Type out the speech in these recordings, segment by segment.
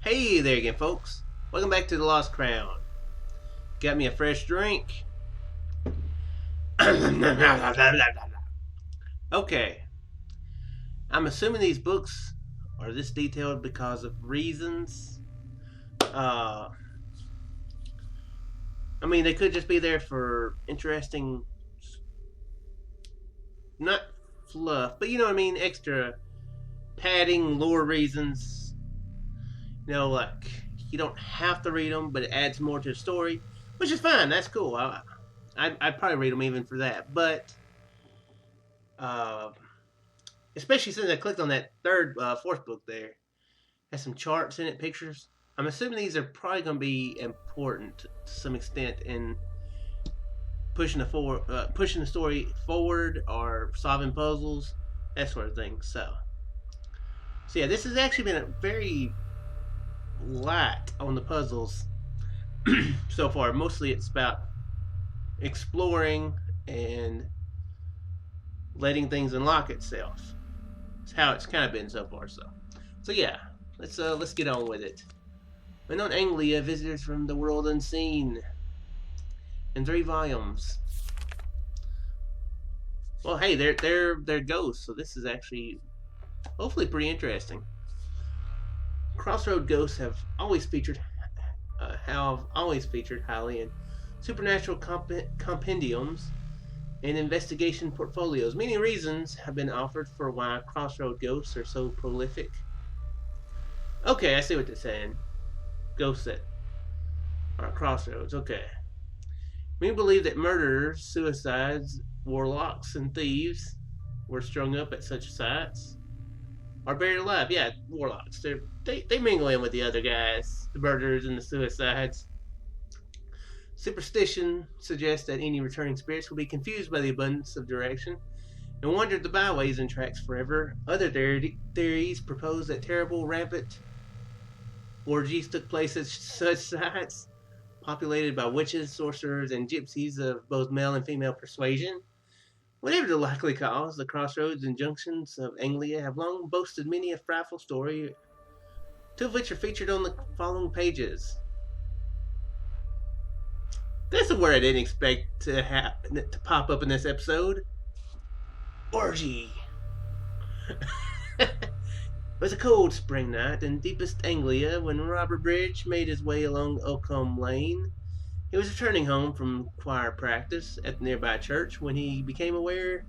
Hey there again, folks. Welcome back to the Lost Crown. Got me a fresh drink. Okay. I'm assuming these books are this detailed because of reasons. Uh, they could just be there for interesting, not fluff, but you know what I mean, extra padding, lore reasons. Like you don't have to read them, but it adds more to the story, which is fine. That's cool. I'd probably read them even for that. But especially since I clicked on that fourth book there, has some charts in it, pictures. I'm assuming these are probably going to be important to some extent in pushing the story forward or solving puzzles, that sort of thing. So yeah, this has actually been a very light on the puzzles so far. Mostly it's about exploring and letting things unlock itself. It's how it's kind of been so far. So yeah, let's get on with it. Unknown Anglia, visitors from the world unseen, in 3 volumes. Well, hey, they're ghosts, so this is actually hopefully pretty interesting. Crossroad ghosts have always featured highly in supernatural compendiums and investigation portfolios. Many reasons have been offered for why crossroad ghosts are so prolific. Okay, I see what they're saying. Ghosts that are at crossroads. Okay. Many believe that murderers, suicides, warlocks, and thieves were strung up at such sites. Are buried alive. Yeah, warlocks. They mingle in with the other guys, the murderers and the suicides. Superstition suggests that any returning spirits will be confused by the abundance of direction and wander the byways and tracks forever. Other theories propose that terrible, rampant orgies took place at such sites, populated by witches, sorcerers, and gypsies of both male and female persuasion. Whatever the likely cause, the crossroads and junctions of Anglia have long boasted many a frightful story, 2 of which are featured on the following pages. That's a word I didn't expect to pop up in this episode. Orgy. It was a cold spring night in deepest Anglia when Robert Bridge made his way along Oakham Lane. He was returning home from choir practice at the nearby church when he became aware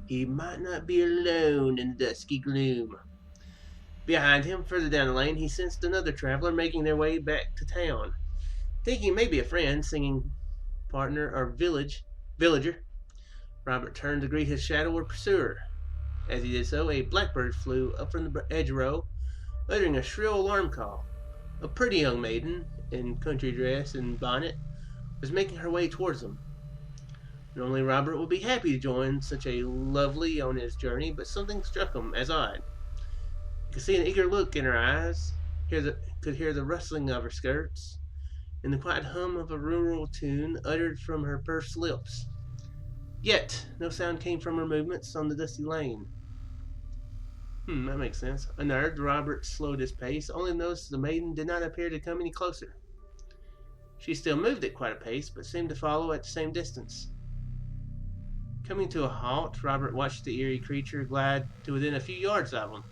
he might not be alone in the dusky gloom. Behind him, further down the lane, he sensed another traveler making their way back to town. Thinking it may be a friend, singing partner, or villager, Robert turned to greet his shadow or pursuer. As he did so, a blackbird flew up from the hedgerow, uttering a shrill alarm call. A pretty young maiden, in country dress and bonnet, was making her way towards him. Normally Robert would be happy to join such a lovely on his journey, but something struck him as odd. He could see an eager look in her eyes, could hear the rustling of her skirts, and the quiet hum of a rural tune uttered from her pursed lips. Yet no sound came from her movements on the dusty lane. That makes sense. Unnerved, Robert slowed his pace, only noticed the maiden did not appear to come any closer. She still moved at quite a pace, but seemed to follow at the same distance. Coming to a halt, Robert watched the eerie creature glide to within a few yards of him.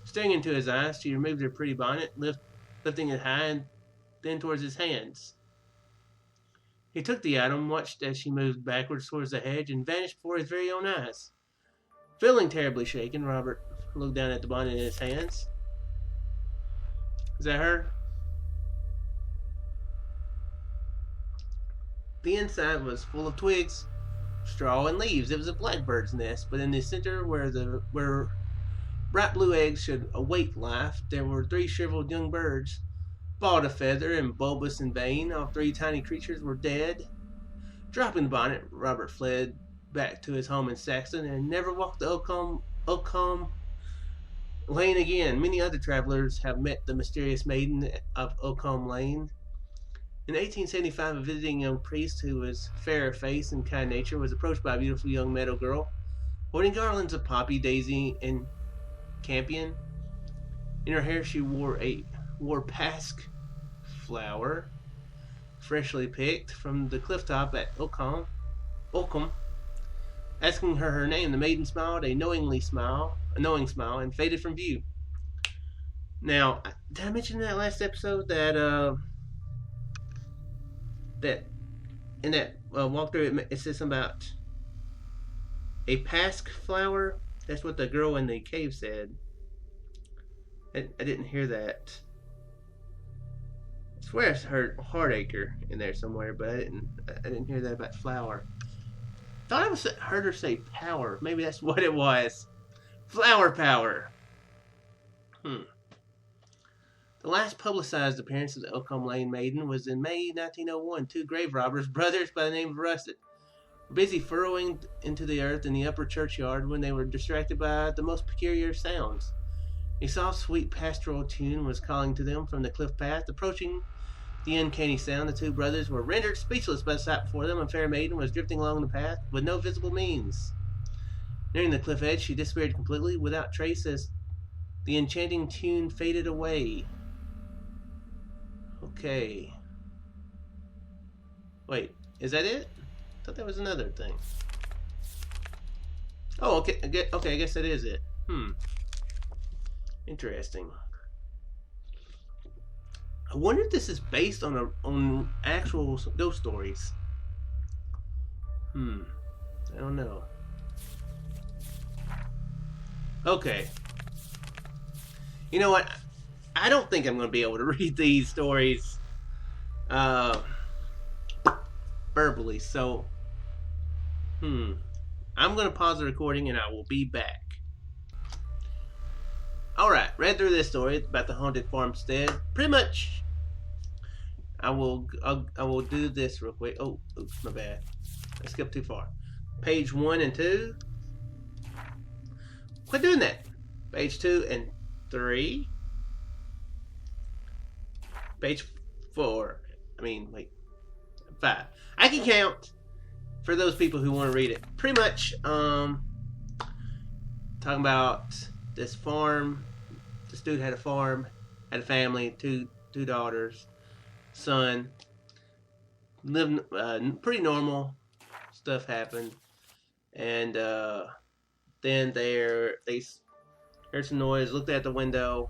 Staring into his eyes, she removed her pretty bonnet, lifting it high and then towards his hands. He took the item, watched as she moved backwards towards the hedge, and vanished before his very own eyes. Feeling terribly shaken, Robert looked down at the bonnet in his hands. Is that her? The inside was full of twigs, straw, and leaves. It was a blackbird's nest, but in the center, where bright blue eggs should await life, there were 3 shriveled young birds, bald of feather and bulbous in vein. All 3 tiny creatures were dead. Dropping the bonnet, Robert fled back to his home in Saxton and never walked the Oakham Lane again. Many other travelers have met the mysterious maiden of Oakham Lane. In 1875, a visiting young priest who was fair of face and kind nature was approached by a beautiful young meadow girl, holding garlands of poppy, daisy, and campion. In her hair she wore a wore pasque flower, freshly picked from the clifftop at Oakham. Asking her name, the maiden smiled a knowing smile, and faded from view. Now, did I mention in that last episode that that in that walkthrough it says something about a pasque flower? That's what the girl in the cave said. I didn't hear that. I swear I heard heartacre in there somewhere, but I didn't hear that about flower. Thought I heard her say power. Maybe that's what it was. Flower power. The last publicized appearance of the Oakham Lane Maiden was in May 1901. Two grave robbers, brothers by the name of Russet, were busy furrowing into the earth in the upper churchyard when they were distracted by the most peculiar sounds. A soft, sweet pastoral tune was calling to them from the cliff path. Approaching the uncanny sound, the two brothers were rendered speechless by the sight before them. A fair maiden was drifting along the path with no visible means. Nearing the cliff edge, she disappeared completely without trace as the enchanting tune faded away. Okay. Wait, is that it? I thought that was another thing. Oh, okay. I guess that is it. Interesting. I wonder if this is based on actual ghost stories. I don't know. Okay. You know what? I don't think I'm going to be able to read these stories verbally, so I'm going to pause the recording and I will be back. Alright, read through this story about the haunted farmstead. Pretty much, I will do this real quick. Oh, oops, my bad. I skipped too far. Page 1 and 2. Quit doing that. Page 2 and 3. Page 4. 5. I can count for those people who want to read it. Pretty much, talking about this farm. This dude had a farm, had a family, two daughters, son. Lived pretty normal. Stuff happened, and then they heard some noise. Looked out the window,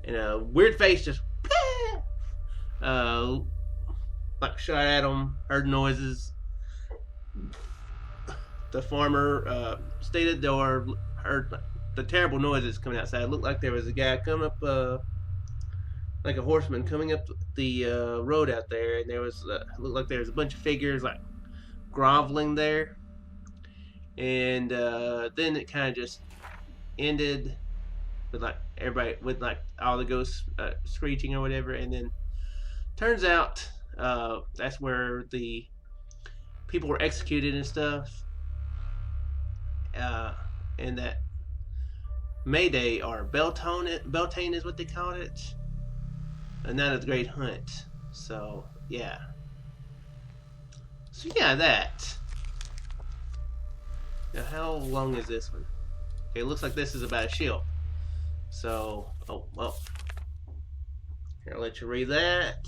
and a weird face just like shot at them. Heard noises. The farmer stayed at the door. Heard the terrible noises coming outside. It looked like there was a guy coming up, like a horseman coming up the road out there, and there was looked like there was a bunch of figures like groveling there, and then it kind of just ended with like everybody with like all the ghosts screeching or whatever, and then turns out that's where the people were executed and stuff, and that Mayday or Beltane is what they called it, a night of the Great Hunt. So yeah, that. Now how long is this one? Okay, it looks like this is about a ship. So, oh well, here, I'll let you read that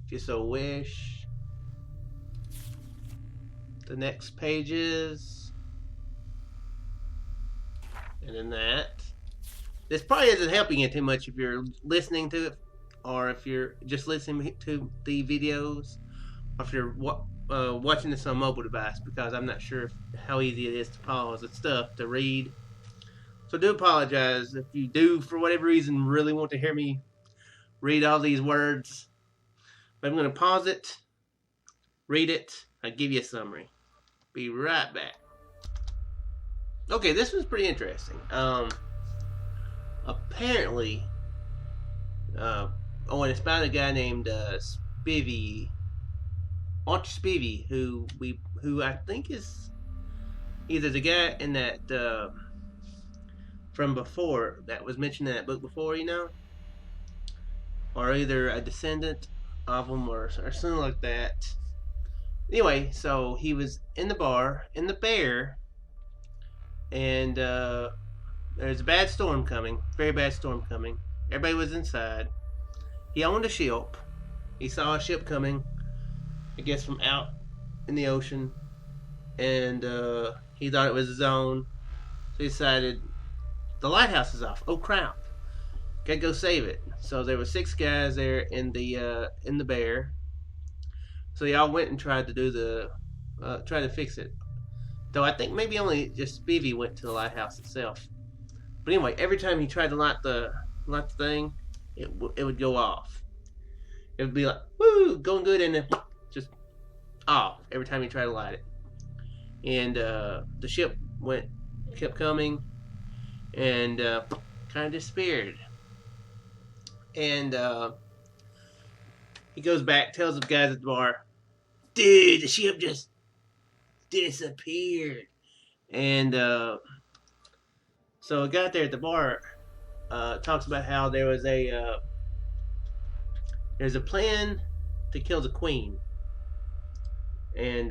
if you so wish. The next pages, and then that. This probably isn't helping you too much if you're listening to it, or if you're just listening to the videos, or if you're watching this on a mobile device, because I'm not sure how easy it is to pause and stuff to read. So do apologize if you do, for whatever reason, really want to hear me read all these words. But I'm going to pause it, read it, I'll give you a summary. Be right back. Okay, this was pretty interesting. Apparently, and it's about a guy named Walter Spivey, who I think is either the guy in that from before that was mentioned in that book before, or either a descendant of them or something like that. Anyway, so he was in the bar in the Bear, and there's a bad storm coming, very bad storm coming. Everybody was inside. he owned a ship. He saw a ship coming, I guess from out in the ocean, and he thought it was his own. So he decided, the lighthouse is off. Oh crap! Gotta go save it. So there were 6 guys there in the Bear. So they all went and tried to fix it. Though I think maybe only just Spivey went to the lighthouse itself. But anyway, every time he tried to light the thing, it would go off. It would be like, woo, going good, and then just off every time he tried to light it. And the ship kept coming, and kind of disappeared. And he goes back, tells the guys at the bar, dude, the ship just disappeared. And so a guy there at the bar talks about how there's a plan to kill the queen. And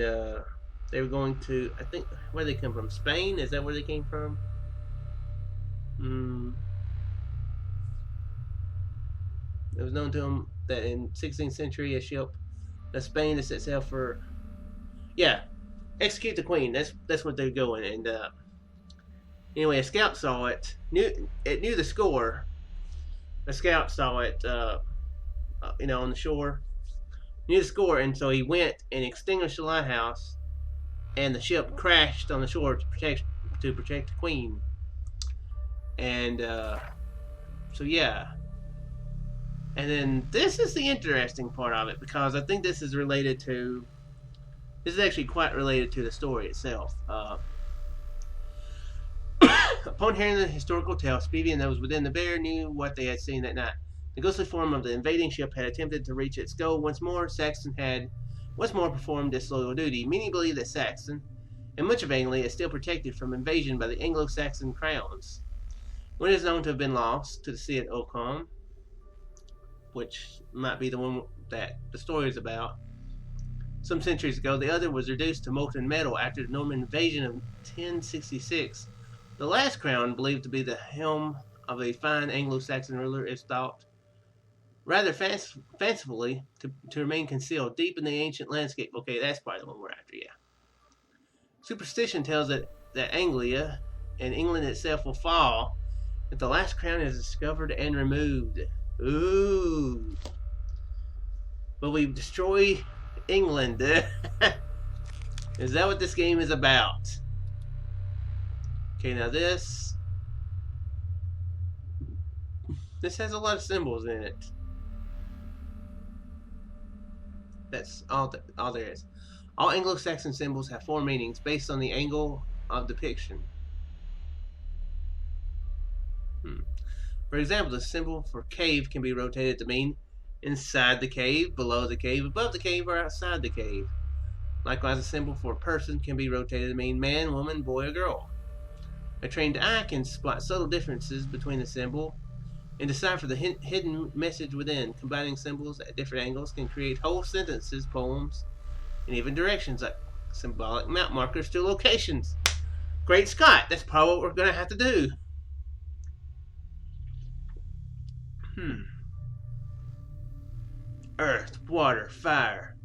they were going to, I think, where they come from? Spain? Is that where they came from? It was known to them that in 16th century, a ship, Spain, that set sail for, execute the queen. That's what they're going. And anyway, a scout saw it. Knew the score. A scout saw it, on the shore. Knew the score, and so he went and extinguished the lighthouse, and the ship crashed on the shore to protect the queen. And so yeah. And then this is the interesting part of it, because I think this is actually quite related to the story itself. Upon hearing the historical tale, Spivey and those within the Bear knew what they had seen that night. The ghostly form of the invading ship had attempted to reach its goal once more. Saxon had once more performed disloyal duty. Many believe that Saxon, and much of Anglia, is still protected from invasion by the Anglo-Saxon crowns. One is known to have been lost to the sea at Oakham, which might be the one that the story is about, some centuries ago. The other was reduced to molten metal after the Norman invasion of 1066. The last crown, believed to be the helm of a fine Anglo-Saxon ruler, is thought rather fancifully to remain concealed deep in the ancient landscape. Okay, that's probably the one we're after, yeah. Superstition tells that Anglia and England itself will fall if the last crown is discovered and removed. Ooh. But we destroy England. Is that what this game is about? Okay, now this has a lot of symbols in it. That's all there is. All Anglo-Saxon symbols have 4 meanings based on the angle of depiction. For example, the symbol for cave can be rotated to mean inside the cave, below the cave, above the cave, or outside the cave. Likewise, a symbol for a person can be rotated to mean man, woman, boy, or girl. A trained eye can spot subtle differences between the symbol and decipher the hidden message within. Combining symbols at different angles can create whole sentences, poems, and even directions, like symbolic map markers to locations. Great Scott! That's probably what we're going to have to do. Earth, water, fire.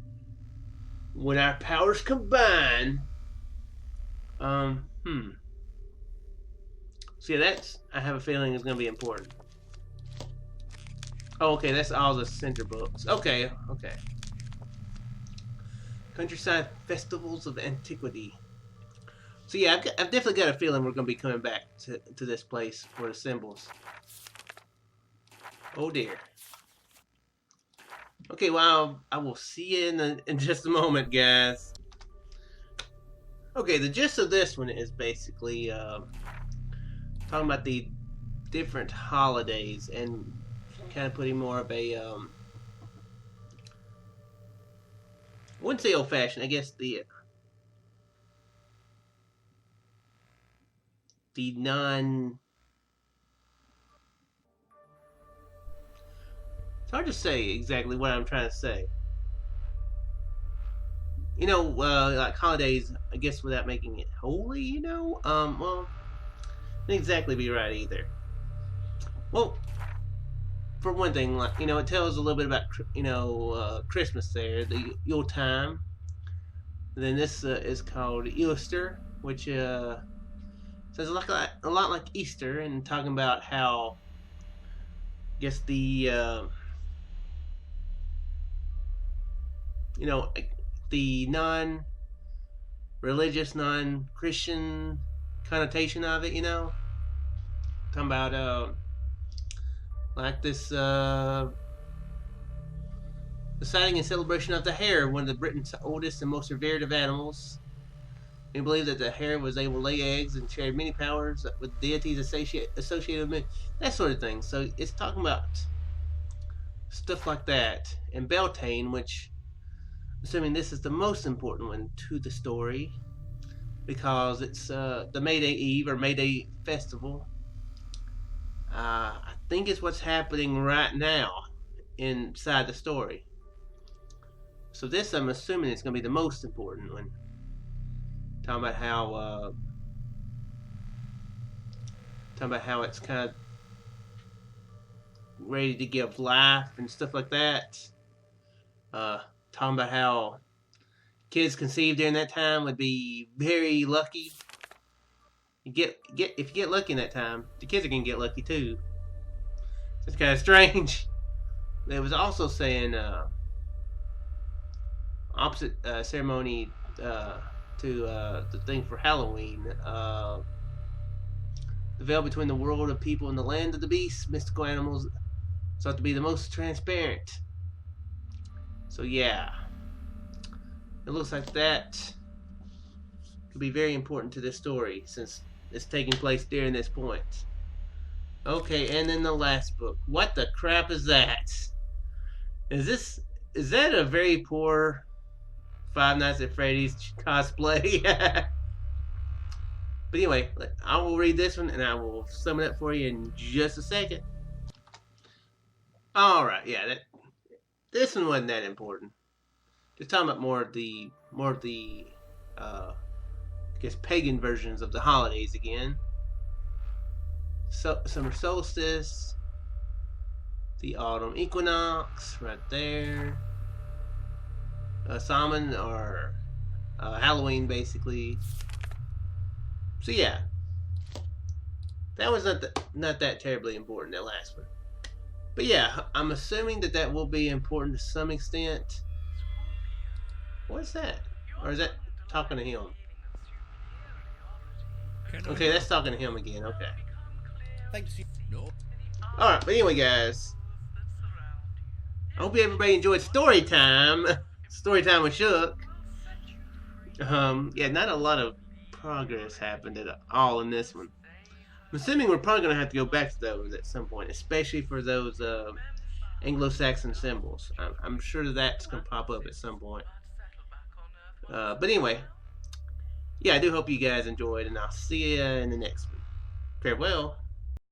When our powers combine. So yeah, I have a feeling is going to be important. Oh, okay, that's all the center books. Okay. Countryside festivals of antiquity. So yeah, I've definitely got a feeling we're going to be coming back to this place for the symbols. Oh dear. Okay, well, I will see you in just a moment, guys. Okay, the gist of this one is basically talking about the different holidays and kind of putting more of a I wouldn't say old-fashioned, I guess the non. It's hard to say exactly what I'm trying to say. Like holidays, I guess, without making it holy, well, didn't exactly be right either. Well, for one thing, like it tells a little bit about Christmas there, the Yule time. And then this is called Easter, which sounds a lot like Easter, and talking about how I guess the non-religious, non-Christian connotation of it. Talking about like this the sighting and celebration of the hare, one of the Britain's oldest and most revered of animals. We believe that the hare was able to lay eggs and shared many powers with deities associated with men, that sort of thing. So it's talking about stuff like that. And Beltane, which, assuming this is the most important one to the story, because it's the May Day Eve or May Day Festival. I think it's what's happening right now inside the story. So this, I'm assuming, is going to be the most important one. Talking about how it's kind of ready to give life and stuff like that. Talking about how kids conceived during that time would be very lucky. If you get lucky in that time, the kids are gonna get lucky too. It's kind of strange. It was also saying opposite ceremony to the thing for Halloween. The veil between the world of people and the land of the beasts, mystical animals, sought to be the most transparent. So yeah, it looks like that could be very important to this story since it's taking place during this point. Okay, and then the last book. What the crap is that? Is that a very poor Five Nights at Freddy's cosplay? But anyway, I will read this one and I will sum it up for you in just a second. Alright, yeah, this one wasn't that important. Just talking about more of the I guess pagan versions of the holidays again. So, summer solstice, the autumn equinox, right there. Samhain or Halloween, basically. So yeah, that was not that terribly important, that last one. But yeah, I'm assuming that will be important to some extent. What's that? Or is that talking to him? Okay, that's talking to him again. Okay. Thanks. No. Alright, but anyway, guys, I hope everybody enjoyed Storytime. Storytime with Shook. Yeah, not a lot of progress happened at all in this one. I'm assuming we're probably going to have to go back to those at some point, especially for those Anglo-Saxon symbols. I'm sure that's going to pop up at some point. But anyway, yeah, I do hope you guys enjoyed, and I'll see you in the next one. Farewell.